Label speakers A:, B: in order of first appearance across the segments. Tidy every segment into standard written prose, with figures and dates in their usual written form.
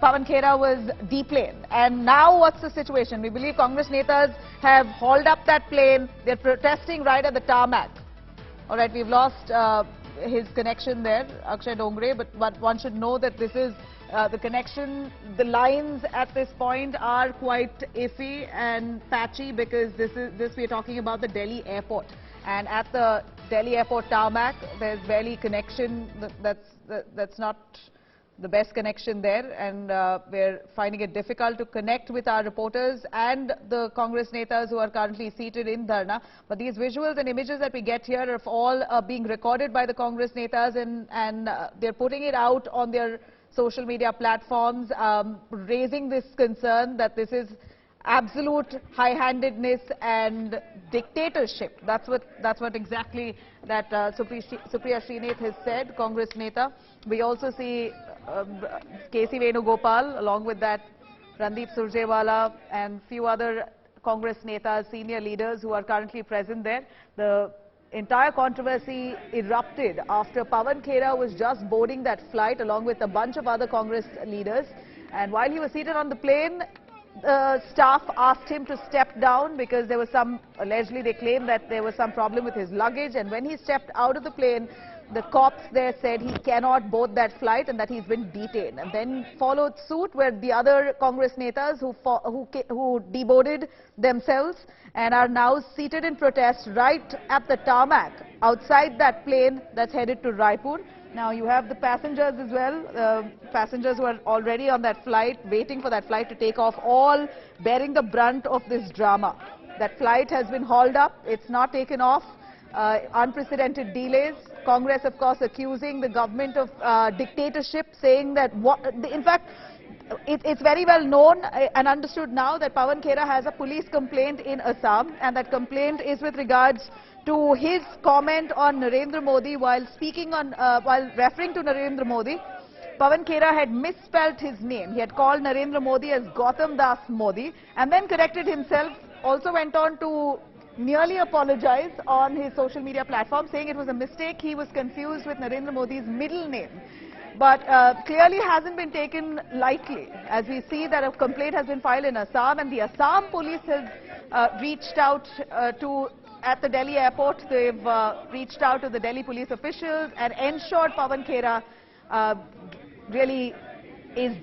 A: Pawan Khera was deplaned. And now what's the situation? We believe Congress netas have hauled up that plane. They're protesting right at the tarmac. All right, we've lost his connection there, Akshay Dongre, but one should know that this is the connection. The lines at this point are quite iffy and patchy because this we're talking about the Delhi airport. And at the Delhi airport tarmac, there's barely connection. That's not the best connection there, and we're finding it difficult to connect with our reporters and the Congress netas who are currently seated in Dharna. But these visuals and images that we get here are all being recorded by the Congress netas, and they're putting it out on their social media platforms, raising this concern that this is absolute high-handedness and dictatorship. That's what exactly that Supriya Srinath has said, Congress neta. We also see K.C. Venugopal, along with that Randeep Surjewala and few other Congress netas, senior leaders who are currently present there. The entire controversy erupted after Pawan Khera was just boarding that flight along with a bunch of other Congress leaders. And while he was seated on the plane, the staff asked him to step down because there was allegedly they claimed that there was some problem with his luggage, and when he stepped out of the plane, the cops there said he cannot board that flight and that he's been detained. And then followed suit where the other Congress netas who deboarded themselves and are now seated in protest right at the tarmac outside that plane that's headed to Raipur. Now you have the passengers as well, passengers who are already on that flight, waiting for that flight to take off, all bearing the brunt of this drama. That flight has been hauled up, it's not taken off, unprecedented delays. Congress, of course, accusing the government of dictatorship, saying that, in fact, it's very well known and understood now that Pawan Khera has a police complaint in Assam, and that complaint is with regards to his comment on Narendra Modi while speaking on, while referring to Narendra Modi. Pawan Khera had misspelt his name. He had called Narendra Modi as Gautam Das Modi and then corrected himself. Also went on to nearly apologize on his social media platform, saying it was a mistake. He was confused with Narendra Modi's middle name. But clearly hasn't been taken lightly, as we see that a complaint has been filed in Assam, and the Assam Police has reached out at the Delhi airport. They've reached out to the Delhi police officials and ensured Pawan Khera really is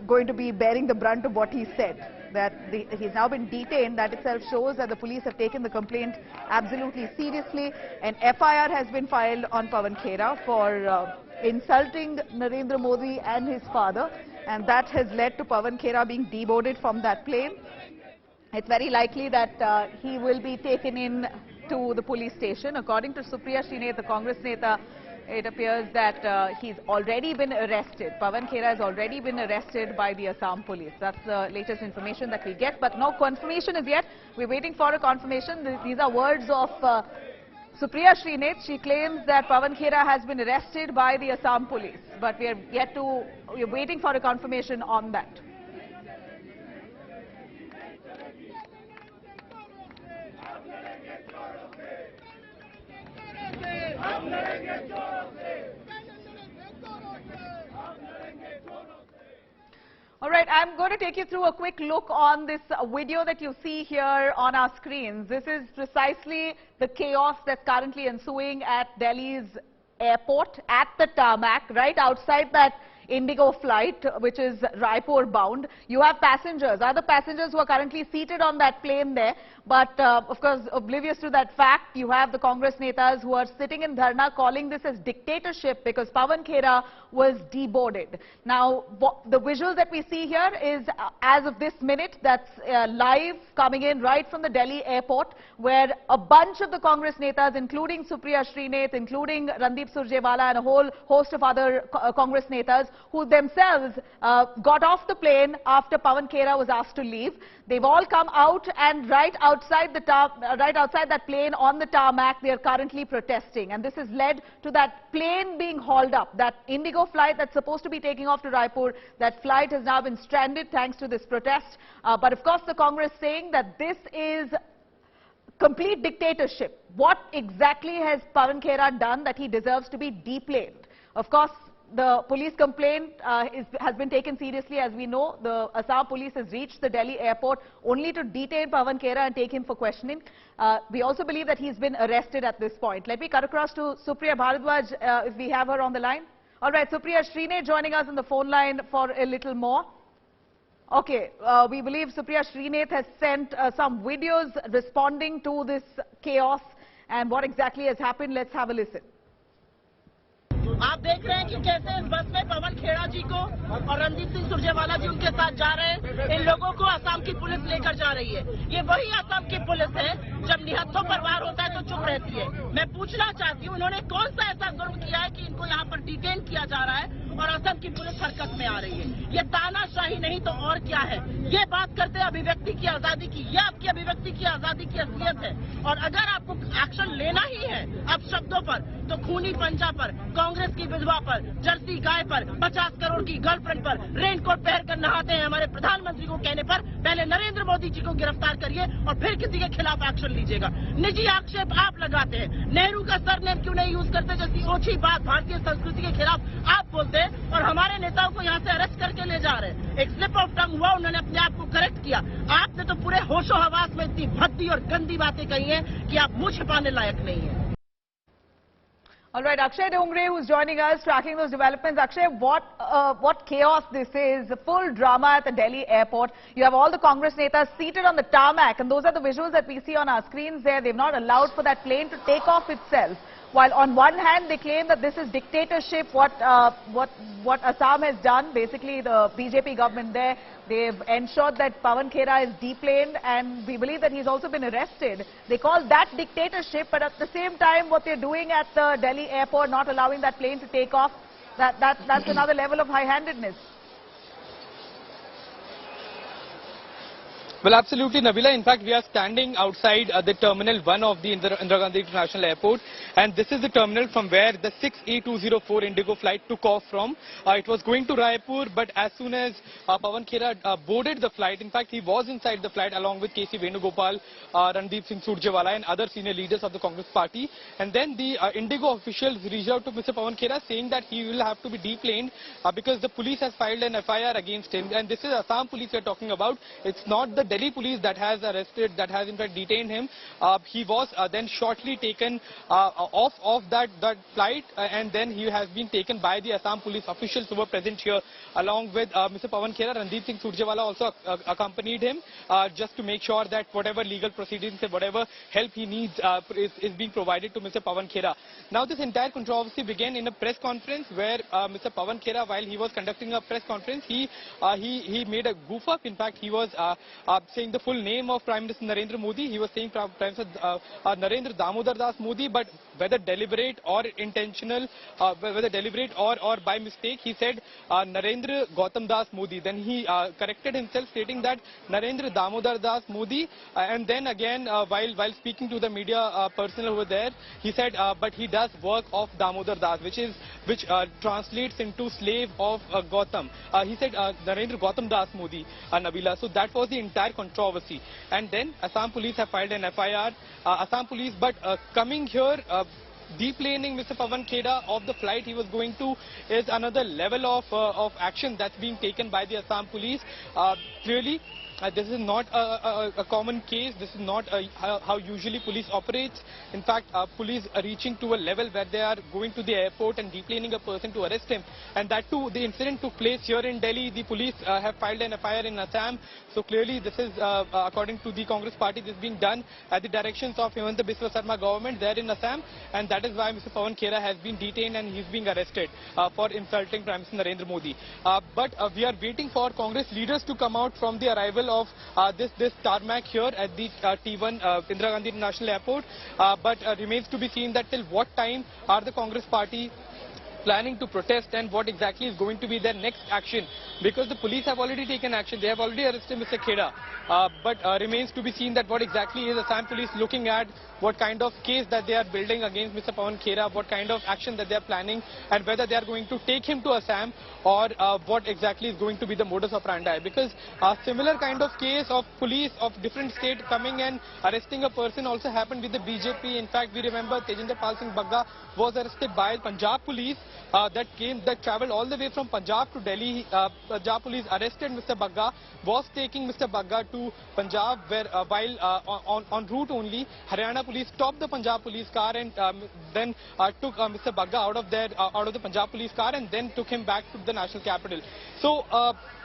A: going to be bearing the brunt of what he said. That he's now been detained, that itself shows that the police have taken the complaint absolutely seriously. An FIR has been filed on Pawan Khera for insulting Narendra Modi and his father, and that has led to Pawan Khera being deboarded from that plane. It's very likely that he will be taken in to the police station. According to Supriya Srinath, the Congress neta, it appears that he's already been arrested. Pawan Khera has already been arrested by the Assam Police. That's the latest information that we get, but no confirmation is yet. We're waiting for a confirmation. These are words of Supriya Srinath. She claims that Pawan Khera has been arrested by the Assam Police, but we're waiting for a confirmation on that. All right, I'm going to take you through a quick look on this video that you see here on our screens. This is precisely the chaos that's currently ensuing at Delhi's airport, at the tarmac, right outside that Indigo flight, which is Raipur bound. You have passengers, other passengers who are currently seated on that plane there. But of course, oblivious to that fact, you have the Congress netas who are sitting in Dharna calling this as dictatorship because Pawan Khera was deboarded. Now, the visuals that we see here is as of this minute, that's live coming in right from the Delhi airport, where a bunch of the Congress netas, including Supriya Srinath, including Randeep Surjewala and a whole host of other Congress netas, who themselves got off the plane after Pawan Khera was asked to leave. They've all come out, and right outside that plane on the tarmac, they are currently protesting. And this has led to that plane being hauled up. That Indigo flight that's supposed to be taking off to Raipur, that flight has now been stranded thanks to this protest. But of course, the Congress saying that this is complete dictatorship. What exactly has Pawan Khera done that he deserves to be deplaned? Of course, The police complaint has been taken seriously. As we know, the Assam Police has reached the Delhi airport only to detain Pawan Khera and take him for questioning. We also believe that he's been arrested at this point. Let me cut across to Supriya Bharadwaj if we have her on the line. All right, Supriya, Srinath joining us on the phone line for a little more. Okay, we believe Supriya Srinath has sent some videos responding to this chaos and what exactly has happened. Let's have a listen.
B: आप देख रहे हैं कि कैसे इस बस में पवन खेड़ा जी को और रणदीप सिंह सुरजेवाला जी उनके साथ जा रहे हैं। इन लोगों को असम की पुलिस लेकर जा रही है। ये वही असम की पुलिस है जब निहत्थों पर वार होता है तो चुप रहती है। मैं पूछना चाहती हूँ इन्होंने कौन सा ऐसा जुर्म किया है कि इनको यहाँ पर डिटेन किया जा रहा है और असम की पुलिस हरकत में आ रही है। ये तानाशाही नहीं तो और क्या है। ये बात करते हैं अभिव्यक्ति की आजादी की। ये आपकी अभिव्यक्ति की आजादी की असलियत है। और अगर आपको एक्शन लेना ही है अब शब्दों पर तो खूनी पंजा पर, कांग्रेस की विधवा पर, जर्सी गाय पर, 50 करोड़ की गर्लफ्रेंड पर रेनकोट पहनकर नहाते हैं हमारे प्रधानमंत्री को कहने पर पहले नरेंद्र मोदी जी को गिरफ्तार करिए और फिर किसी के खिलाफ एक्शन लीजिएगा। निजी आक्षेप आप लगाते हैं। नेहरू का सरनेम क्यों नहीं यूज करते जैसी ओछी बात भारतीय संस्कृति के खिलाफ आप बोलते हैं और हमारे नेताओं को यहाँ से अरेस्ट करके ले जा रहे हैं। एक स्लिप ऑफ टंग हुआ, उन्होंने अपने आप को करेक्ट किया। आपने तो पूरे होशो हवास में इतनी भद्दी और गंदी बातें कही हैं कि आप मुंह छिपाने लायक नहीं है।
A: All right, Akshay Dongre, who's joining us, tracking those developments. Akshay, what chaos this is, a full drama at the Delhi airport. You have all the Congress netas seated on the tarmac, and those are the visuals that we see on our screens there. They've not allowed for that plane to take off itself. While on one hand, they claim that this is dictatorship, what Assam has done, basically the BJP government there, they've ensured that Pawan Khera is deplaned, and we believe that he's also been arrested. They call that dictatorship, but at the same time, what they're doing at the Delhi airport, not allowing that plane to take off, that's another level of high-handedness.
C: Well, absolutely, Nabila. In fact, we are standing outside the Terminal 1 of the Indira Gandhi International Airport, and this is the terminal from where the 6A204 Indigo flight took off from. It was going to Raipur, but as soon as Pawan Khera boarded the flight, in fact, he was inside the flight along with K.C. Venugopal, Randeep Singh Surjewala and other senior leaders of the Congress party. And then the Indigo officials reached out to Mr. Pawan Khera saying that he will have to be deplaned because the police has filed an FIR against him. And this is Assam Police we are talking about. It's not the Delhi police that has arrested, that has in fact detained him. He was then shortly taken off that flight, and then he has been taken by the Assam police officials who were present here along with Mr. Pawan Khera. Randeep Singh Surjewala also accompanied him just to make sure that whatever legal proceedings and whatever help he needs is being provided to Mr. Pawan Khera. Now this entire controversy began in a press conference where Mr. Pawan Khera, while he was conducting a press conference, he made a goof up. In fact, he was saying the full name of Prime Minister Narendra Modi. He was saying Prime Minister Narendra Damodar Das Modi, but whether deliberate or intentional, whether deliberate or by mistake, he said Narendra Gautam Das Modi. Then he corrected himself, stating that Narendra Damodar Das Modi, and then again while speaking to the media personnel over there, he said but he does work of Damodar Das, which translates into slave of Gautam. He said Narendra Gautam Das Modi, Nabila. So that was the entire controversy. And then Assam Police have filed an FIR. Assam Police, but coming here, deplaning Mr. Pawan Khera of the flight he was going to is another level of action that's being taken by the Assam Police. Clearly, this is not a common case. This is not how usually police operates. In fact, police are reaching to a level where they are going to the airport and deplaning a person to arrest him. And that too, the incident took place here in Delhi. The police have filed an FIR in Assam. So clearly, this is, according to the Congress party, this is being done at the directions of Himanta Biswa Sarma government there in Assam. And that is why Mr. Pawan Khera has been detained and he's being arrested for insulting Prime Minister Narendra Modi. But we are waiting for Congress leaders to come out from the arrival of this tarmac here at the T1 Indira Gandhi International Airport. But remains to be seen that till what time are the Congress party planning to protest and what exactly is going to be their next action, because the police have already taken action. They have already arrested Mr. Khera, but remains to be seen that what exactly is Assam Police looking at, what kind of case that they are building against Mr. Pawan Khera, what kind of action that they are planning, and whether they are going to take him to Assam or what exactly is going to be the modus operandi. Because a similar kind of case of police of different state coming and arresting a person also happened with the BJP. In fact, we remember Tejinder Pal Singh Bagga was arrested by Punjab Police that traveled all the way from Punjab to Delhi. Punjab police arrested Mr. Bagga, was taking Mr. Bagga to Punjab, where while en route only, Haryana police stopped the Punjab police car and then took Mr. Bagga out of the Punjab police car and then took him back to the national capital. So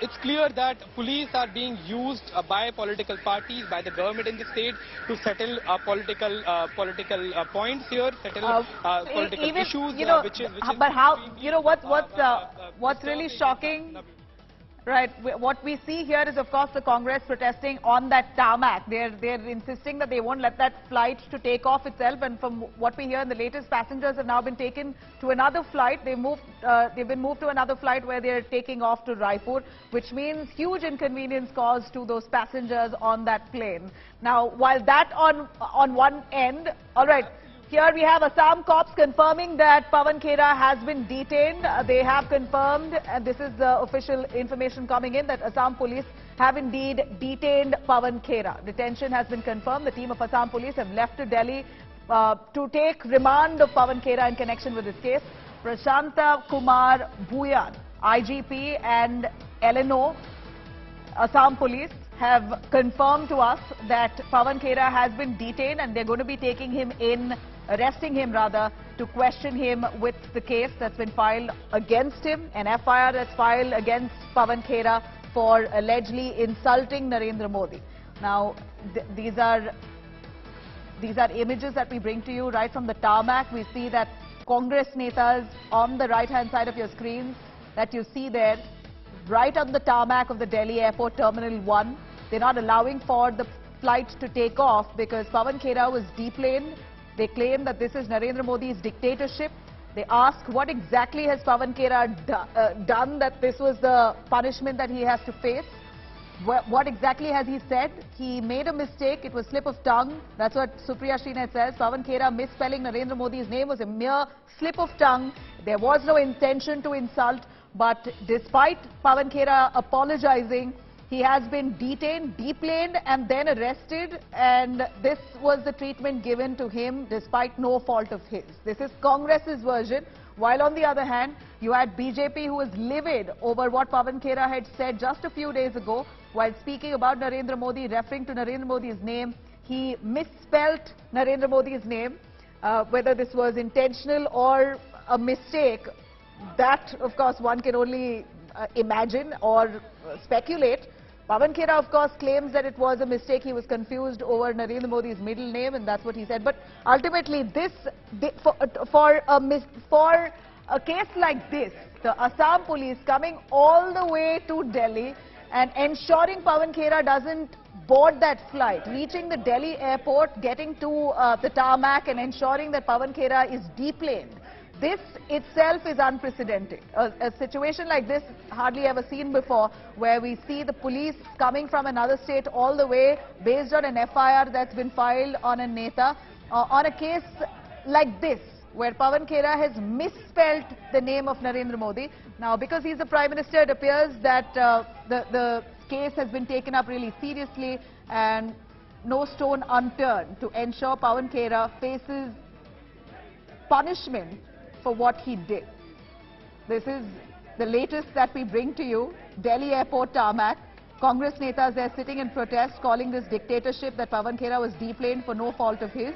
C: it's clear that police are being used by political parties, by the government in the state to settle political points here, settle political
A: even,
C: issues.
A: You know, but how, you know, what's really shocking? Right. What we see here is, of course, the Congress protesting on that tarmac. They're insisting that they won't let that flight to take off itself. And from what we hear, in the latest, passengers have now been taken to another flight. They've been moved to another flight where they're taking off to Raipur, which means huge inconvenience caused to those passengers on that plane. Now, while that on one end, all right. Here we have Assam cops confirming that Pawan Khera has been detained. They have confirmed, and this is the official information coming in, that Assam Police have indeed detained Pawan Khera. Detention has been confirmed. The team of Assam Police have left to Delhi to take remand of Pawan Khera in connection with this case. Prashanta Kumar Bhuyan, IGP, and LNO, Assam Police, have confirmed to us that Pawan Khera has been detained and they're going to be taking him in, arresting him rather, to question him with the case that's been filed against him, an FIR that's filed against Pawan Khera for allegedly insulting Narendra Modi. Now, these are images that we bring to you right from the tarmac. We see that Congress netas on the right-hand side of your screens that you see there, right on the tarmac of the Delhi Airport Terminal 1. They're not allowing for the flight to take off because Pawan Khera was deplaned. They claim that this is Narendra Modi's dictatorship. They ask what exactly has Pawan Khera done, that this was the punishment that he has to face. What exactly has he said? He made a mistake. It was slip of tongue. That's what Supriya Srinath says. Pawan Khera misspelling Narendra Modi's name was a mere slip of tongue. There was no intention to insult. But despite Pawan Khera apologizing, he has been detained, deplaned and then arrested, and this was the treatment given to him despite no fault of his. This is Congress's version. While on the other hand, you had BJP who was livid over what Pawan Khera had said just a few days ago while speaking about Narendra Modi, referring to Narendra Modi's name. He misspelt Narendra Modi's name. Whether this was intentional or a mistake, that, of course, one can only imagine or speculate. Pawan Khera, of course, claims that it was a mistake. He was confused over Narendra Modi's middle name, and that's what he said. But ultimately, for a case like this, the Assam Police coming all the way to Delhi and ensuring Pawan Khera doesn't board that flight, reaching the Delhi airport, getting to the tarmac and ensuring that Pawan Khera is deplaned. This itself is unprecedented. A situation like this hardly ever seen before, where we see the police coming from another state all the way based on an FIR that's been filed on a neta, on a case like this, where Pawan Khera has misspelled the name of Narendra Modi. Now, because he's the Prime Minister, it appears that the case has been taken up really seriously and no stone unturned to ensure Pawan Khera faces punishment for what he did. This is the latest that we bring to you. Delhi Airport tarmac. Congress netas there sitting in protest, calling this dictatorship, that Pawan Khera was deplaned for no fault of his.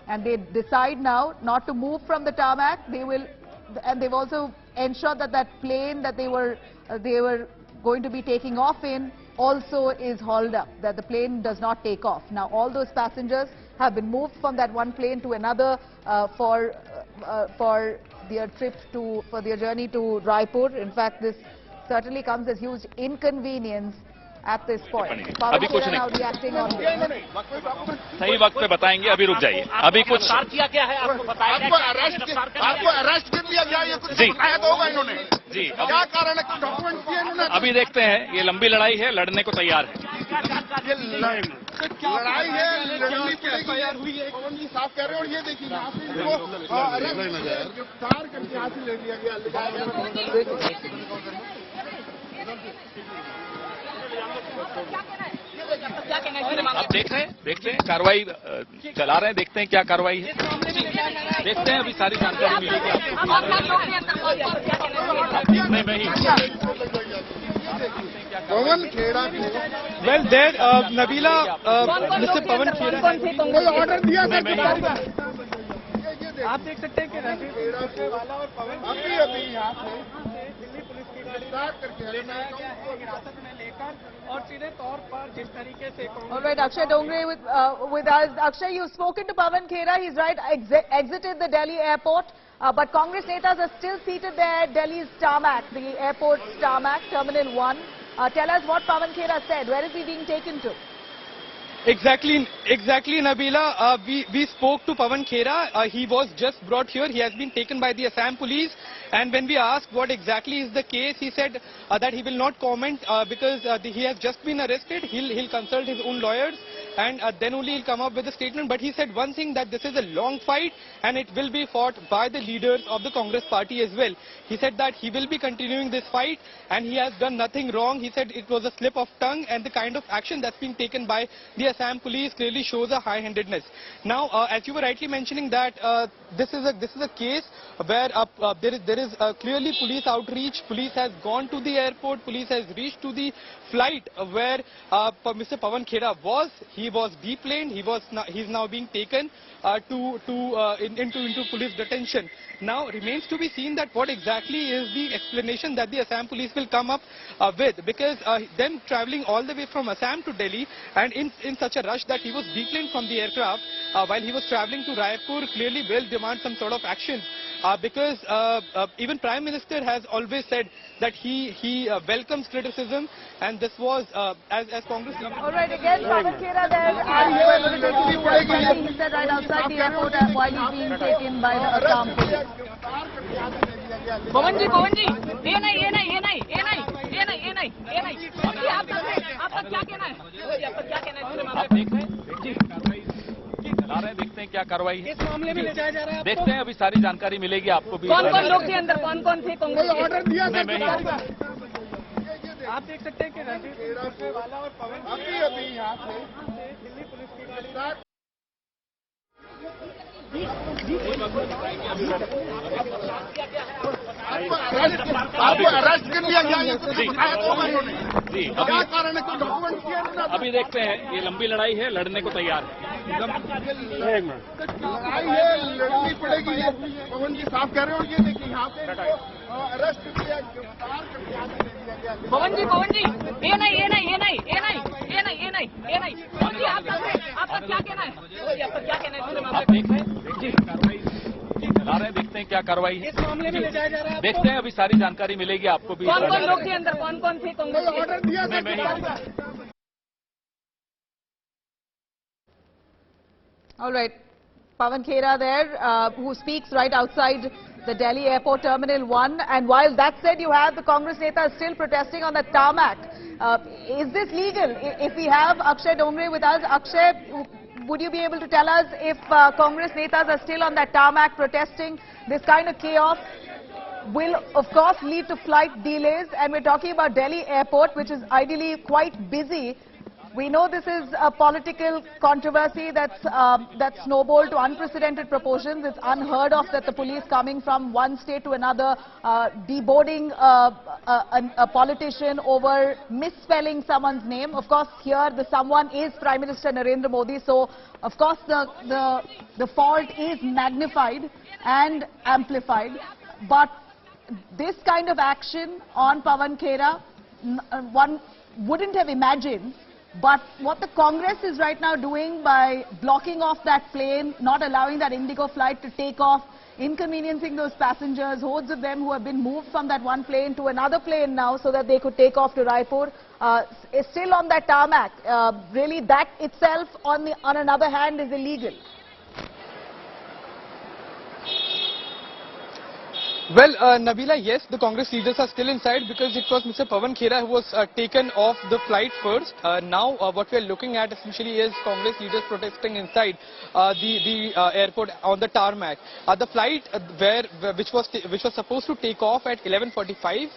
A: And they decide now not to move from the tarmac. And they've also ensured that that plane that they were going to be taking off in also is hauled up, that the plane does not take off. Now, all those passengers have been moved from that one plane to another for their journey to Raipur. In fact, this certainly comes as huge inconvenience at this point. Pawan Khera now reacting on this.
D: सही वक्त पे बताएंगे, अभी रुक जाइए. अभी कुछ
E: आपको अरेस्ट कर लिया गया, ये कुछ बताया तो होगा इन्होंने.
D: जी,
E: क्या कारण है, डॉक्यूमेंट दिए इन्होंने.
D: अभी देखते हैं. ये लंबी लड़ाई है, लड़ने को तैयार है.
E: ये लड़ाई है, लड़नी पड़ेगी. पवन जी साफ कह रहे हैं. और ये देखिए यहाँ से इनको गिरफ्तार करके यहाँ से ले लिया गया.
D: आप देख रहे हैं कार्रवाई चला रहे हैं, देखते हैं क्या कार्रवाई है, देखते हैं अभी सारी जानकारी मिलेगी आपको।
E: पवन खेड़ा को
C: Well, there, Nabila, Mr. Pawan Khera.
E: कोई ऑर्डर दिया सर?
C: आप देख सकते हैं कि
E: वाला और पवन अभी यहाँ से दिल्ली पुलिस की गाड़ी स्टार्ट करके हिरासत में लेकर और सीधे तौर पर जिस तरीके से
A: All right, Akshay Dongre with us. Akshay, you've spoken to Pawan Khera. He's right, exited the Delhi airport. But Congress netas are still seated there at Delhi's tarmac, the airport's tarmac, Terminal 1. Tell us what Pawan Khera said. Where is he being taken to?
C: Exactly, Nabila. We spoke to Pawan Khera. He was just brought here. He has been taken by the Assam Police. And when we asked what exactly is the case, he said that he will not comment because he has just been arrested. He'll consult his own lawyers and then only he'll come up with a statement. But he said one thing, that this is a long fight and it will be fought by the leaders of the Congress party as well. He said that he will be continuing this fight and he has done nothing wrong. He said it was a slip of tongue, and the kind of action that's being taken by the Assam Police clearly shows a high-handedness. Now, as you were rightly mentioning that this is a case where there is clearly police outreach. Police has gone to the airport. Police has reached to the flight where Mr. Pawan Khera was. He was deplaned. He's now being taken into police detention. Now remains to be seen that what exactly is the explanation that the Assam Police will come up with, because them travelling all the way from Assam to Delhi and in such a rush that he was deplaned from the aircraft while he was travelling to Raipur clearly will demand some sort of action. Because even Prime Minister has always said that he welcomes criticism, and this was as Congress.
A: All right, again, Pawan Khera there. He said right outside the airport while he's being taken by the Assam Police.
B: पवन जी, ये नहीं, आपका क्या कहना है?
D: आप देख रहे हैं चला रहे हैं, देखते हैं क्या कार्रवाई है, इस मामले में ले जाया जा रहा है, देखते हैं अभी सारी जानकारी मिलेगी आपको भी।
B: कौन लोग थे अंदर, कौन थे?
E: कोई ऑर्डर दिया सर?
C: आप देख सकते हैं कि
E: वाला और पवन अभी यहाँ से दिल्ली पुलिस की गाड़ी स्टार्ट आपको अरेस्ट कर लिया गया, ये कुछ बताया तो उन्होंने
D: जी,
E: क्या कारण है? कोई डॉक्यूमेंट किया?
D: अभी देखते हैं, ये लंबी लड़ाई है, लड़ने को तैयार है।
E: लड़ाई है, लड़नी पड़ेगी। ये पवन जी साफ कह रहे हो। ये देखिए यहाँ पे अरेस्ट किया, गिरफ्तार करके आगे ले दिया गया।
B: पवन जी, ये नहीं। पवन जी, आपका क्या कहना है?
D: आप देख रहे हैं जी, कार्रवाई चला रहे हैं, देखते हैं क्या कार्रवाई है, इस मामले में ले जाया जा रहा है, देखते हैं अभी सारी जानकारी मिलेगी आपको भी।
B: कौन लोग थे अंदर, कौन थे?
E: कोई ऑर्डर दिया sir?
A: All right, Pawan Khera there, who speaks right outside the Delhi Airport Terminal 1. And while that said, you have the Congress netas still protesting on the tarmac. Is this legal? If we have Akshay Dongre with us, Akshay, would you be able to tell us if Congress netas are still on that tarmac protesting? This kind of chaos will, of course, lead to flight delays. And we're talking about Delhi Airport, which is ideally quite busy. We know this is a political controversy that's snowballed to unprecedented proportions. It's unheard of that the police coming from one state to another, deboarding a politician over misspelling someone's name. Of course, here the someone is Prime Minister Narendra Modi. So, of course, the fault is magnified and amplified. But this kind of action on Pawan Khera, one wouldn't have imagined. But what the Congress is right now doing by blocking off that plane, not allowing that Indigo flight to take off, inconveniencing those passengers, hordes of them who have been moved from that one plane to another plane now so that they could take off to Raipur, is still on that tarmac. Really, that itself, on another hand, is illegal.
C: Well, Nabila, yes, the Congress leaders are still inside because it was Mr. Pawan Khera who was taken off the flight first. Now, what we are looking at essentially is Congress leaders protesting inside the airport on the tarmac. The flight which was supposed to take off at 11:45,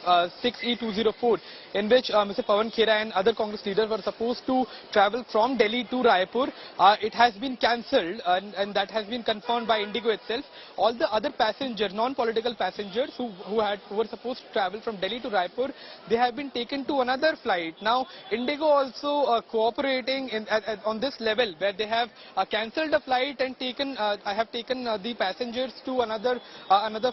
C: 6E204, in which Mr. Pawan Khera and other Congress leaders were supposed to travel from Delhi to Raipur. It has been cancelled, and that has been confirmed by Indigo itself. All the other passengers, non-political passengers who were supposed to travel from Delhi to Raipur, they have been taken to another flight. Now, Indigo also cooperating on this level, where they have cancelled the flight and taken the passengers to another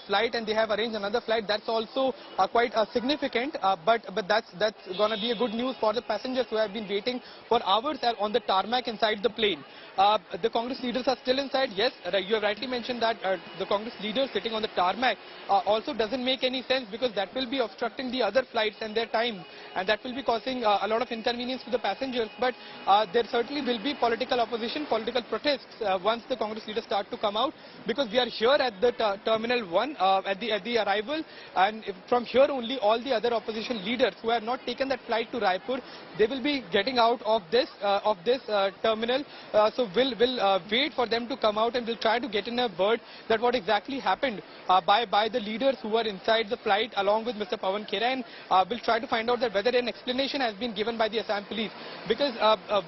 C: flight, and they have arranged another flight. That's also quite significant, but that's gonna be a good news for the passengers who have been waiting for hours on the tarmac inside the plane. The Congress leaders are still inside. Yes, you have rightly mentioned that the Congress leaders sitting on the tarmac also doesn't make any sense, because that will be obstructing the other flights and their time, and that will be causing a lot of inconvenience to the passengers. But there certainly will be political opposition, political protests once the Congress leaders start to come out, because we are here at the Terminal 1 at the arrival, and from here only all the other opposition leaders who have not taken that flight to Raipur, they will be getting out of this terminal. So we'll wait for them to come out, and we'll try to get in a word that what exactly happened by the leaders who were inside the flight along with Mr. Pawan Khera, and we'll try to find out that whether an explanation has been given by the Assam Police, because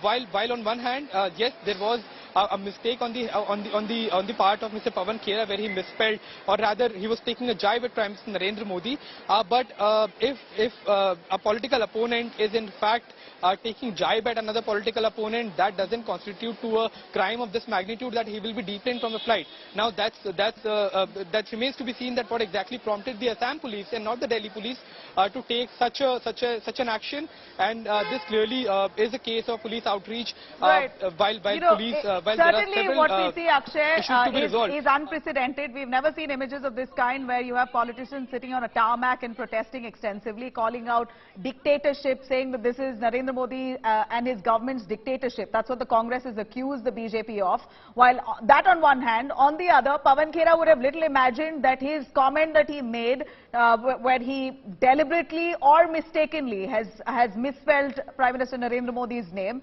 C: while on one hand, yes, there was a mistake on the part of Mr. Pawan Khera, where he misspelled, or rather he was taking a jibe at Prime Minister Narendra Modi. But if a political opponent is in fact taking jibe at another political opponent, that doesn't constitute to a crime of this magnitude that he will be detained from the flight. Now that remains to be seen, that what exactly prompted the Assam Police and not the Delhi Police to take such an action, and this clearly is a case of police outreach.
A: Right.
C: While there are
A: certainly
C: several
A: what we see, Akshay,
C: issues to be resolved.
A: is unprecedented. We've never seen images of this kind, where you have politicians sitting on a tarmac and protesting extensively, calling out dictatorship, saying that this is Narendra Modi and his government's dictatorship. That's what the Congress has accused the BJP of. While that on one hand, on the other, Pawan Khera would have little imagined that his comment that he made, where he deliberately or mistakenly has misspelled Prime Minister Narendra Modi's name.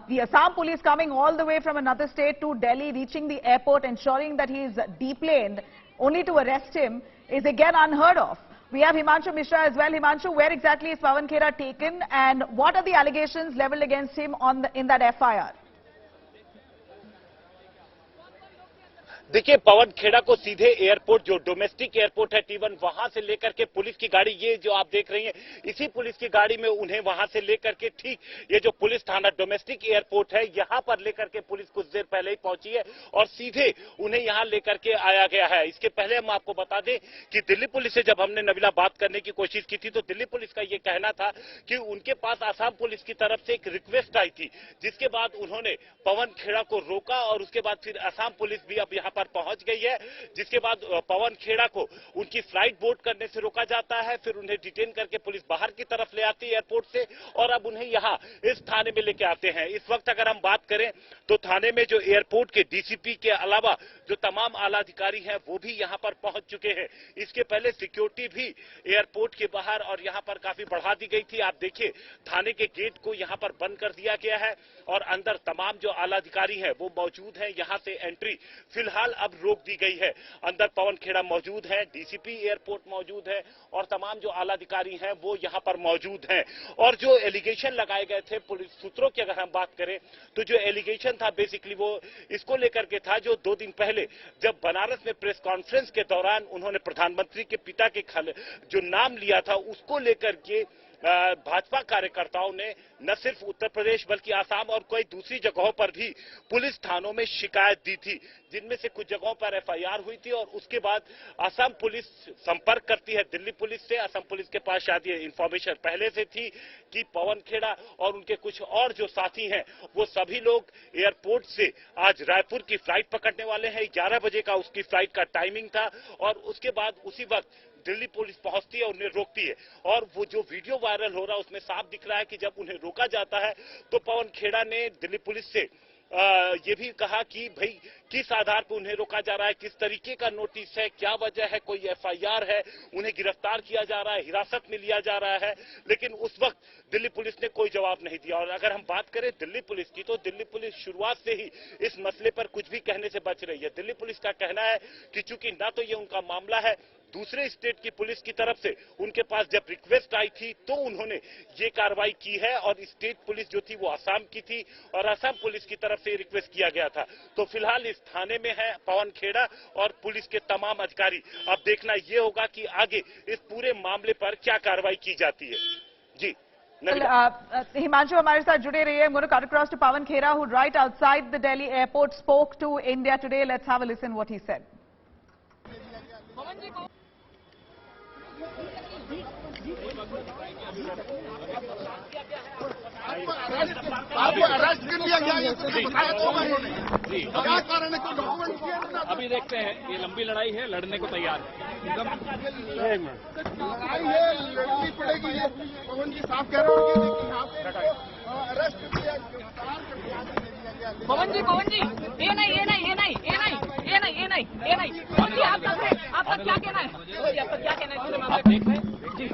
A: The Assam Police coming all the way from another state to Delhi, reaching the airport, ensuring that he is deplaned, only to arrest him, is again unheard of. We have Himanshu Mishra as well. Himanshu, where exactly is Pawan Khera taken, and what are the allegations leveled against him in that FIR?
F: देखिए, पवन खेड़ा को सीधे airport, जो domestic airport है T1, वहां से लेकर के police की गाड़ी, ये जो आप देख रही हैं, इसी पुलिस की गाड़ी में उन्हें वहां से लेकर के ठीक ये जो पुलिस थाना डोमेस्टिक एयरपोर्ट है, यहां पर लेकर के पुलिस कुछ देर पहले ही पहुंची है और सीधे उन्हें यहां लेकर के आया गया है। इसके पहले हम आपको बता दें कि दिल्ली पुलिस से जब हमने नबीला बात करने की कोशिश की थी, तो दिल्ली पुलिस का ये कहना था कि उनके पास आसाम पुलिस की तरफ से एक रिक्वेस्ट आई थी, जिसके बाद उन्होंने पवन खेड़ा को रोका और उसके बाद फिर आसाम पुलिस भी अब यहां पर पहुंच गई है, जिसके बाद पवन खेड़ा को उनकी फ्लाइट बोर्ड करने से रोका जाता है, फिर उन्हें डिटेन करके पुलिस बाहर की तरफ ले आती है एयरपोर्ट से, और अब उन्हें यहां इस थाने में लेके आते हैं। इस वक्त अगर हम बात करें तो थाने में जो एयरपोर्ट के डीसीपी के अलावा जो तमाम आला अधिकारी हैं, वो भी यहां पर पहुंच चुके हैं। इसके पहले सिक्योरिटी भी एयरपोर्ट के बाहर और यहां पर काफी बढ़ा दी गई थी। आप देखिए, थाने के गेट को यहां पर बंद कर दिया गया है और अंदर तमाम जो आला अधिकारी हैं वो मौजूद हैं। यहां से एंट्री फिलहाल अब रोक दी गई है। अंदर पवन खेड़ा मौजूद है, डीसीपी एयरपोर्ट मौजूद है और तमाम जो आला अधिकारी हैं वो यहां पर मौजूद हैं। और जो एलिगेशन लगाए गए थे पुलिस सूत्रों की अगर हम बात करें, तो जो एलिगेशन था बेसिकली वो इसको लेकर के था, जो 2 दिन पहले जब बनारस में प्रेस कॉन्फ्रेंस के दौरान उन्होंने प्रधानमंत्री के पिता के जो नाम लिया था, उसको लेकर के भाजपा कार्यकर्ताओं ने न सिर्फ उत्तर प्रदेश बल्कि आसाम और कई दूसरी जगहों पर भी पुलिस थानों में शिकायत दी थी, जिनमें से कुछ जगहों पर एफआईआर हुई थी। और उसके बाद असम पुलिस संपर्क करती है दिल्ली पुलिस से। असम पुलिस के पास शायद ये इंफॉर्मेशन पहले से थी कि पवन खेड़ा और उनके कुछ और जो साथी हैं वो सभी लोग एयरपोर्ट से आज रायपुर की फ्लाइट पकड़ने वाले हैं। 11 बजे का उसकी फ्लाइट का टाइमिंग था और उसके बाद उसी वक्त दिल्ली पुलिस पहुंचती है, उन्हें रोकती है। और वो जो वीडियो वायरल हो रहा है उसमें साफ दिख रहा है कि जब उन्हें रोका जाता है तो पवन खेड़ा ने दिल्ली पुलिस से ये भी कहा कि भाई किस आधार पर उन्हें रोका जा रहा है, किस तरीके का नोटिस है, क्या वजह है, कोई एफआईआर है, उन्हें गिरफ्तार किया जा रहा है, हिरासत में लिया जा रहा है। लेकिन उस वक्त दिल्ली पुलिस ने कोई जवाब नहीं दिया। और अगर हम बात करें दिल्ली पुलिस की, तो दिल्ली पुलिस शुरुआत से ही इस मसले पर कुछ भी कहने से बच रही है। दिल्ली पुलिस का कहना है कि चूंकि ना तो ये उनका मामला है, दूसरे स्टेट की पुलिस की तरफ से उनके पास जब रिक्वेस्ट आई थी तो उन्होंने ये कार्रवाई की है, और स्टेट पुलिस जो थी वो असम की थी और असम पुलिस की तरफ से रिक्वेस्ट किया गया था। तो फिलहाल इस थाने में है पवन खेड़ा और पुलिस के तमाम अधिकारी। अब देखना ये होगा कि आगे इस पूरे मामले पर क्या कार्रवाई की जाती है। जी
A: हिमांशु हमारे साथ जुड़े रहिए। I'm going to cut across to Pawan Khera, who right outside the Delhi airport spoke to India today. Let's have a listen what he said.
E: आपको अरेस्ट कर लिया गया, ये तो बताया तो उन्होंने। क्या कारण है? कोई डॉक्यूमेंट किया?
D: अभी देखते हैं, ये लंबी लड़ाई है, लड़ने को तैयार है।
E: लड़ाई है, लड़नी पड़ेगी। ये पवन जी साहब कह रहे हो कि यहाँ पे अरेस्ट कर लिया, गिरफ्तार कर लिया।
B: पवन जी ये नहीं पवन जी आपका क्या कहना है? आपका क्या कहना है?
D: आप देख रहे हैं जी,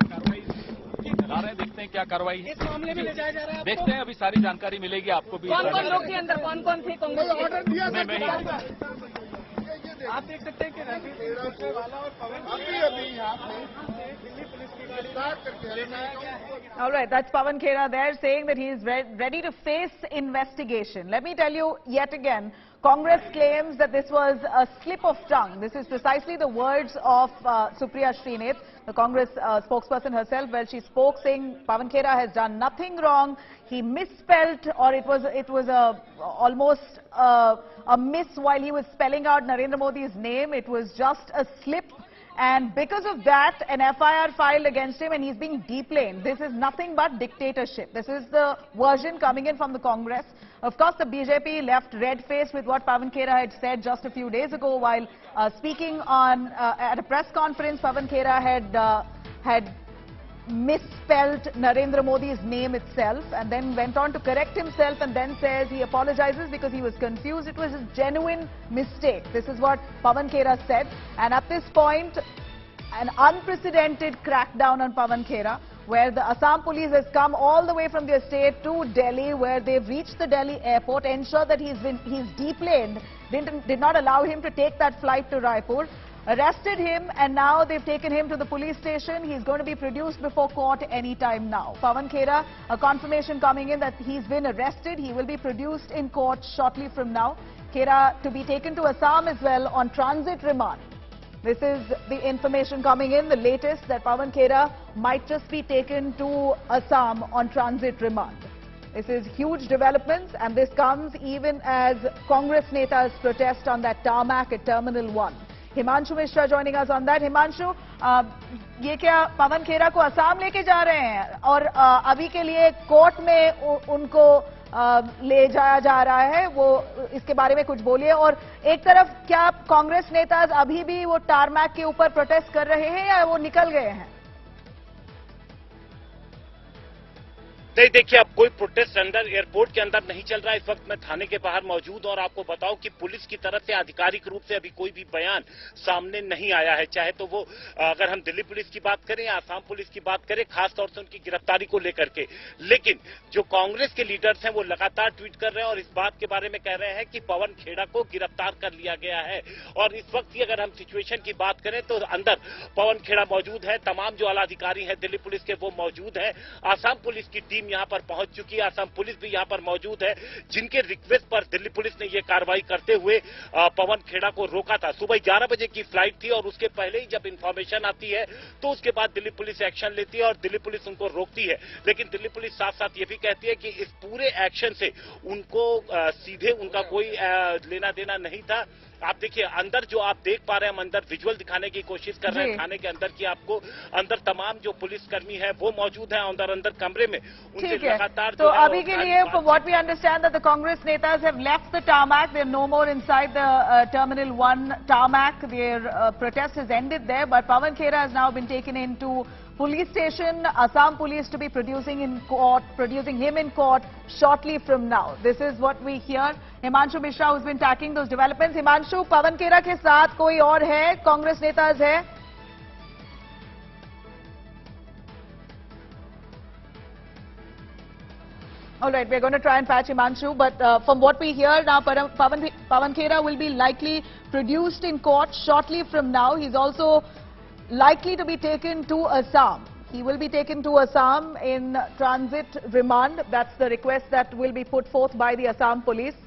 D: चला रहे हैं, देखते हैं क्या कार्रवाई है।
B: इस मामले में ले जाया जा रहा है।
D: देखते हैं, अभी सारी जानकारी मिलेगी आपको भी।
B: कौन लोग थे अंदर, कौन थे कांग्रेस?
E: ऑर्डर दिया
B: आप देख सकते हैं कि रणदीप वाला और पवन
E: अभी यहाँ पे दिल्ली पुलिस की गिरफ्तार करके।
A: All right, that's Pawan Khera there saying that he is ready to face investigation. Let me tell you yet again, Congress claims that this was a slip of tongue. This is precisely the words of Supriya Srinath, the Congress spokesperson herself. Well, she spoke saying Pawan Khera has done nothing wrong. He misspelt, or it was almost a miss while he was spelling out Narendra Modi's name. It was just a slip. And because of that, an FIR filed against him and he's being deplaned. This is nothing but dictatorship. This is the version coming in from the Congress. Of course, the BJP left red-faced with what Pawan Khera had said just a few days ago while speaking on at a press conference. Pawan Khera had misspelled Narendra Modi's name itself and then went on to correct himself and then says he apologizes because he was confused. It was a genuine mistake. This is what Pawan Khera said. And at this point, an unprecedented crackdown on Pawan Khera, where the Assam Police has come all the way from their state to Delhi, where they've reached the Delhi airport, ensured that he's deplaned, did not allow him to take that flight to Raipur, arrested him, and now they've taken him to the police station. He's going to be produced before court any time now. Pawan Khera, a confirmation coming in that he's been arrested. He will be produced in court shortly from now. Khera to be taken to Assam as well on transit remand. This is the information coming in, the latest, that Pawan Khera might just be taken to Assam on transit remand. This is huge developments, and this comes even as Congress netas protest on that tarmac at Terminal 1. Himanshu Mishra joining us on that. Himanshu, ये क्या पवन खेरा को असम लेके जा रहे हैं और अभी के लिए कोर्ट में उनको ले जाया जा रहा है, वो इसके बारे में कुछ बोलिए। और एक तरफ क्या कांग्रेस नेता अभी भी वो टारमैक के ऊपर प्रोटेस्ट कर रहे हैं या वो निकल गए हैं?
F: नहीं, देखिए, अब कोई प्रोटेस्ट अंदर एयरपोर्ट के अंदर नहीं चल रहा है। इस वक्त मैं थाने के बाहर मौजूद हूं और आपको बताऊं कि पुलिस की तरफ से आधिकारिक रूप से अभी कोई भी बयान सामने नहीं आया है। चाहे तो वो अगर हम दिल्ली पुलिस की बात करें या आसाम पुलिस की बात करें, खासतौर से उनकी गिरफ्तारी को लेकर के, लेकिन जो कांग्रेस के लीडर्स हैं वो लगातार ट्वीट कर रहे हैं और इस बात के बारे में कह रहे हैं कि पवन खेड़ा को गिरफ्तार कर लिया गया है। और इस वक्त की अगर हम सिचुएशन की बात करें तो अंदर पवन खेड़ा मौजूद है, तमाम जो आला अधिकारी हैं दिल्ली पुलिस के वो मौजूद है, आसाम पुलिस की टीम यहां पर पहुंच चुकी है, असम पुलिस भी यहां पर मौजूद है, जिनके रिक्वेस्ट पर दिल्ली पुलिस ने यह कार्रवाई करते हुए पवन खेड़ा को रोका था। सुबह 11 बजे की फ्लाइट थी और उसके पहले ही जब इंफॉर्मेशन आती है तो उसके बाद दिल्ली पुलिस एक्शन लेती है और दिल्ली पुलिस उनको रोकती है। लेकिन दिल्ली पुलिस साथ साथ ये भी कहती है कि इस पूरे एक्शन से उनको सीधे उनका कोई लेना देना नहीं था। आप देखिए, अंदर जो आप देख पा रहे हैं, हम अंदर विजुअल दिखाने की कोशिश कर रहे हैं थाने के अंदर की आपको। अंदर तमाम जो पुलिसकर्मी है वो मौजूद है अंदर कमरे में, उनसे लगातार।
A: तो अभी के लिए what we understand that the Congress नेताज have left the tarmac. They are no more inside the Terminal 1 tarmac. Their protest has ended there, but Pawan Khera has now been taken into police station, Assam Police to be producing him in court shortly from now. This is what we hear. Himanshu Mishra, who's been tracking those developments. Himanshu, Pawan Khera ke saath koi aur hai? Congress netas hai? All right, we're going to try and patch Himanshu, but from what we hear now, Pawan Khera will be likely produced in court shortly from now. He's also likely to be taken to Assam. He will be taken to Assam in transit remand. That's the request that will be put forth by the Assam Police.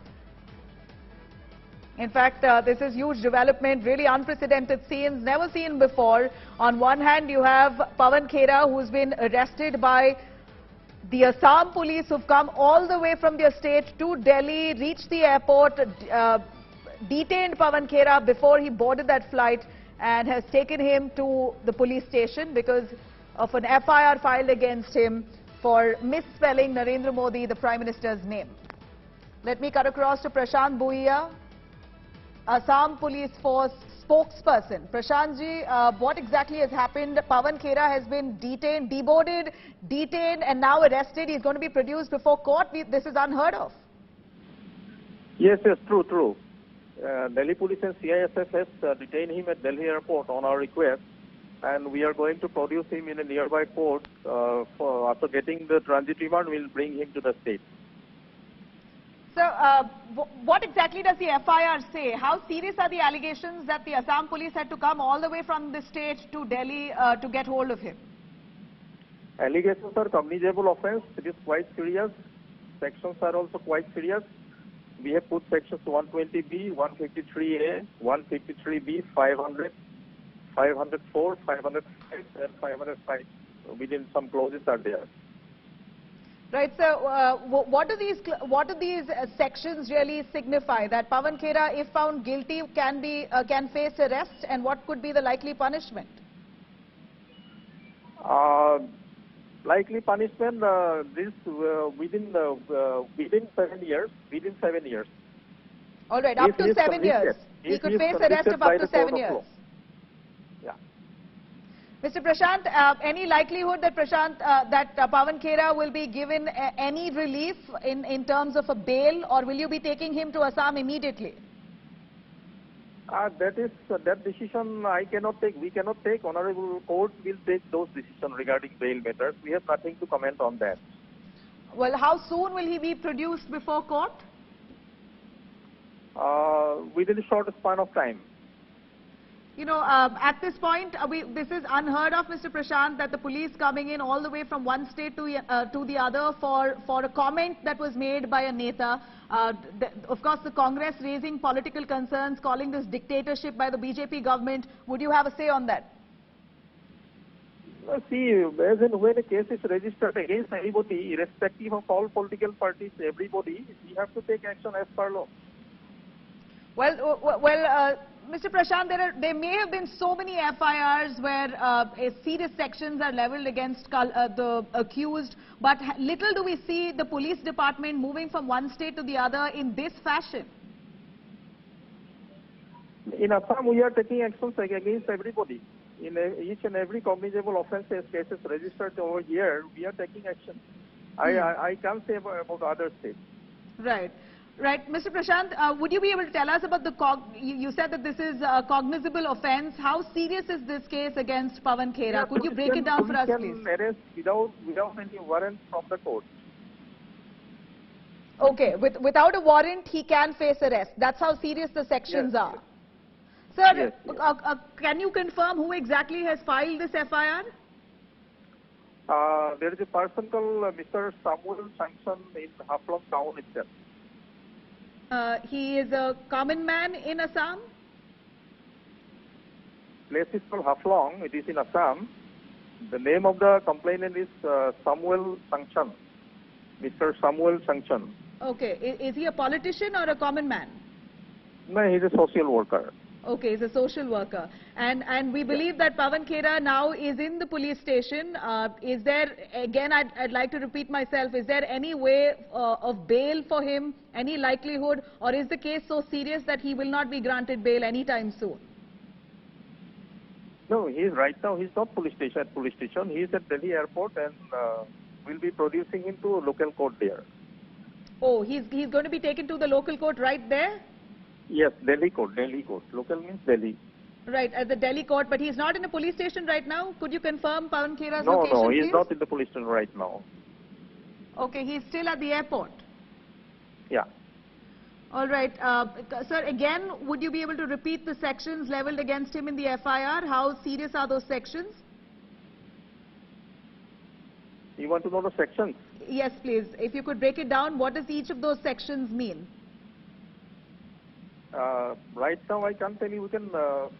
A: In fact, this is huge development, really unprecedented scenes, never seen before. On one hand, you have Pawan Khera, who's been arrested by the Assam Police, who've come all the way from their state to Delhi, reached the airport, detained Pawan Khera before he boarded that flight, and has taken him to the police station because of an FIR filed against him for misspelling Narendra Modi, the Prime Minister's name. Let me cut across to Prashant Bhuiya, Assam Police Force spokesperson. Prashant ji, what exactly has happened? Pawan Khera has been detained, deboarded, detained, and now arrested. He's going to be produced before court. This is unheard of.
G: Yes, true. Delhi Police and CISF has detained him at Delhi Airport on our request, and we are going to produce him in a nearby court. After getting the transit remand, we'll bring him to the state.
A: So, what exactly does the FIR say? How serious are the allegations that the Assam Police had to come all the way from the state to Delhi to get hold of him?
G: Allegations are cognizable offence. It is quite serious. Sections are also quite serious. We have put sections 120B, 153A, 153B, 500, 504, 505, and 505. Within some clauses are there.
A: Right, so what do these sections really signify? That Pawan Khera, if found guilty, can face arrest, and what could be the likely punishment?
G: Likely punishment, within 7 years. Within 7 years.
A: All right, up to 7 years. He could face arrest of up to 7 years.
G: Yeah.
A: Mr. Prashant, any likelihood that Pawan Khera will be given any relief in terms of a bail, or will you be taking him to Assam immediately?
G: That decision I cannot take. We cannot take. Honorable Court will take those decisions regarding bail matters. We have nothing to comment on that.
A: Well, how soon will he be produced before court?
G: Within a short span of time.
A: You know, at this point, this is unheard of, Mr. Prashant, that the police coming in all the way from one state to the other for a comment that was made by a neta. Of course, the Congress raising political concerns, calling this dictatorship by the BJP government. Would you have a say on that?
G: See, as and when a case is registered against anybody, irrespective of all political parties, everybody, we have to take action as per law.
A: Well, Mr. Prashant, there may have been so many FIRs where serious sections are leveled against the accused, but little do we see the police department moving from one state to the other in this fashion.
G: In Assam, we are taking actions against everybody. In each and every cognizable offences cases registered over here, we are taking action. I can't say about other states.
A: Right. Right. Mr. Prashant, would you be able to tell us about you said that this is a cognizable offence. How serious is this case against Pawan Khera?
G: Yeah,
A: could you break it down for us, please?
G: Can arrest without any warrant from the court.
A: Okay. Without a warrant, he can face arrest. That's how serious the sections are. Sir,
G: Yes.
A: Can you confirm who exactly has filed this FIR?
G: There is a person called Mr. Samuel Sanction in Haflong town itself.
A: He is a common man in Assam?
G: Place is called Haflong. It is in Assam. The name of the complainant is Samuel Sanction. Mr. Samuel Sanction.
A: Okay. Is he a politician or a common man?
G: No, he's a social worker.
A: Okay, he's a social worker. And we believe that Pawan Khera now is in the police station. Is there, again, I'd like to repeat myself, is there any way of bail for him, any likelihood, or is the case so serious that he will not be granted bail anytime soon?
G: No, right now he's not police station. He is at Delhi airport and we'll be producing him to a local court there.
A: Oh, he's going to be taken to the local court right there?
G: Yes, Delhi court. Local means Delhi.
A: Right, at the Delhi court, but he's not in a police station right now? Could you confirm Pawan Khera's
G: No,
A: location,
G: he's
A: please?
G: not in the police station right now.
A: Okay, he's still at the airport.
G: Yeah.
A: All right. Sir, again, would you be able to repeat the sections leveled against him in the FIR? How serious are those sections?
G: You want to know the sections?
A: Yes, please. If you could break it down, what does each of those sections mean?
G: Right now I can't tell you. We can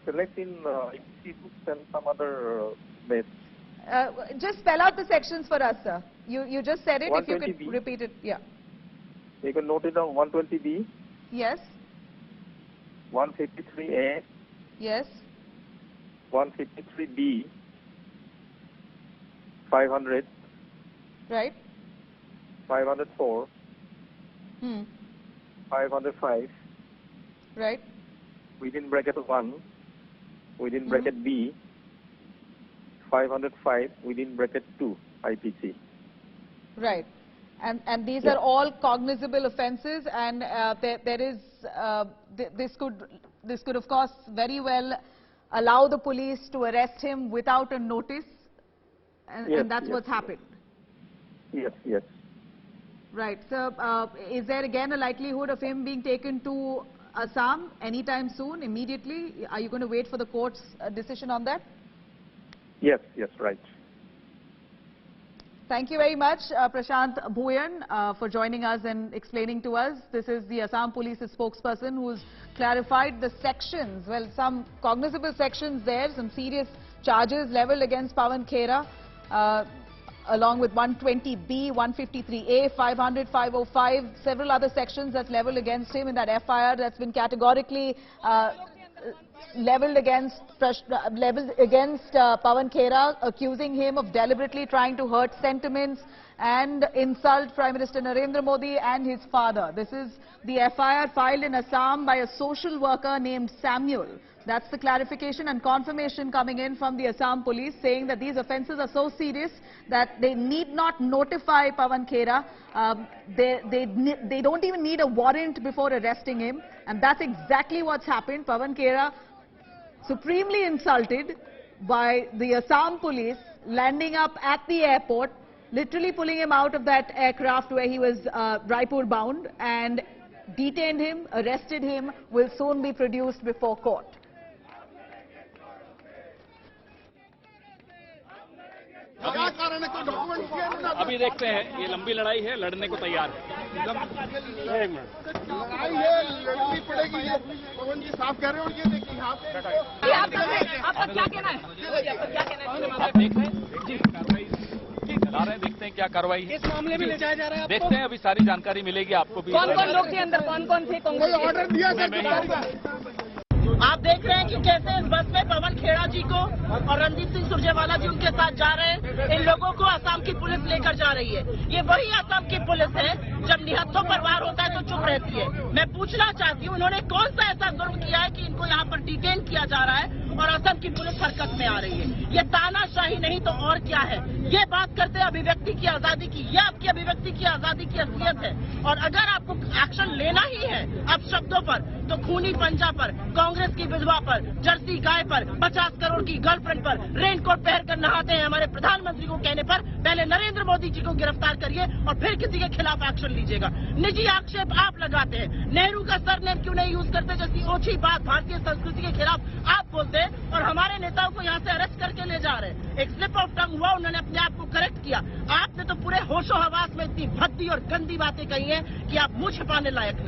G: select in institutes and some other base.
A: Just spell out the sections for us, sir. You just said it. If you could
G: 120B.
A: repeat it. Yeah.
G: You can note it down. 120B,
A: Yes.
G: 153A,
A: Yes.
G: 153B, 500,
A: Right.
G: 504, 505,
A: Right.
G: within bracket 1, within bracket B, 505, within bracket 2, IPC.
A: Right. And these are all cognizable offences, and there is this could of course very well allow the police to arrest him without a notice, and that's what's happened.
G: Yes.
A: Right. So is there again a likelihood of him being taken to Assam anytime soon, immediately? Are you going to wait for the court's decision on that?
G: Yes, right.
A: Thank you very much, Prashant Bhuyan, for joining us and explaining to us. This is the Assam Police's spokesperson who's clarified the sections. Well, some cognizable sections there, some serious charges leveled against Pawan Khera, along with 120B, 153A, 500, 505, several other sections that's leveled against him in that FIR that's been categorically leveled against Pawan Khera, accusing him of deliberately trying to hurt sentiments and insult Prime Minister Narendra Modi and his father. This is the FIR filed in Assam by a social worker named Samuel. That's the clarification and confirmation coming in from the Assam Police, saying that these offences are so serious that they need not notify Pawan Khera. They don't even need a warrant before arresting him. And that's exactly what's happened. Pawan Khera, supremely insulted by the Assam Police, landing up at the airport, literally pulling him out of that aircraft where he was Raipur bound, and detained him, arrested him, will soon be produced before court.
D: अभी देखते हैं, ये लंबी लड़ाई है, लड़ने को तैयार है।
E: लड़ाई है, लड़नी पड़ेगी। ये पवन जी साफ कह रहे हो, ये देखिए यहाँ पे।
B: आपका क्या कहना है?
D: आप देख रहे हैं जी, कार्रवाई चला रहे हैं, देखते हैं क्या कार्रवाई है।
B: इस मामले में ले जाया जा रहा है।
D: देखते हैं, अभी सारी जानकारी मिलेगी आपको भी।
B: कौन-कौन लोग थे अंदर, कौन-कौन थे?
E: कोई ऑर्डर दिया
B: आप देख रहे हैं कि कैसे इस बस में पवन खेड़ा जी को और रणजीत सिंह सुरजेवाला जी उनके साथ जा रहे हैं। इन लोगों को असम की पुलिस लेकर जा रही है। ये वही असम की पुलिस है, जब निहत्थों पर वार होता है तो चुप रहती है। मैं पूछना चाहती हूँ, इन्होंने कौन सा ऐसा जुर्म किया है कि इनको यहाँ पर डिटेन किया जा रहा है और असम की पुलिस हरकत में आ रही है? ये तानाशाही नहीं तो और क्या है? ये बात करते हैं अभिव्यक्ति की आजादी की। ये आपकी अभिव्यक्ति की आजादी की असलियत है। और अगर आपको एक्शन लेना ही है अब शब्दों पर, तो खूनी पंजा पर, कांग्रेस की विधवा पर, जर्सी गाय पर, 50 करोड़ की गर्लफ्रेंड पर, रेनकोट पहनकर नहाते हैं हमारे प्रधानमंत्री को कहने पर पहले नरेंद्र मोदी जी को गिरफ्तार करिए और फिर किसी के खिलाफ एक्शन लीजिएगा। निजी आक्षेप आप लगाते हैं। नेहरू का सरनेम क्यों नहीं यूज करते? जैसी ओछी बात भारतीय संस्कृति के खिलाफ आप बोलते हैं और हमारे नेताओं को यहाँ से अरेस्ट करके ले जा रहे हैं। एक स्लिप ऑफ टंग हुआ, उन्होंने अपने आप को करेक्ट किया। आपने तो पूरे होशो हवास में इतनी भद्दी और गंदी बातें कही हैं कि आप मुंह छिपाने लायक नहीं।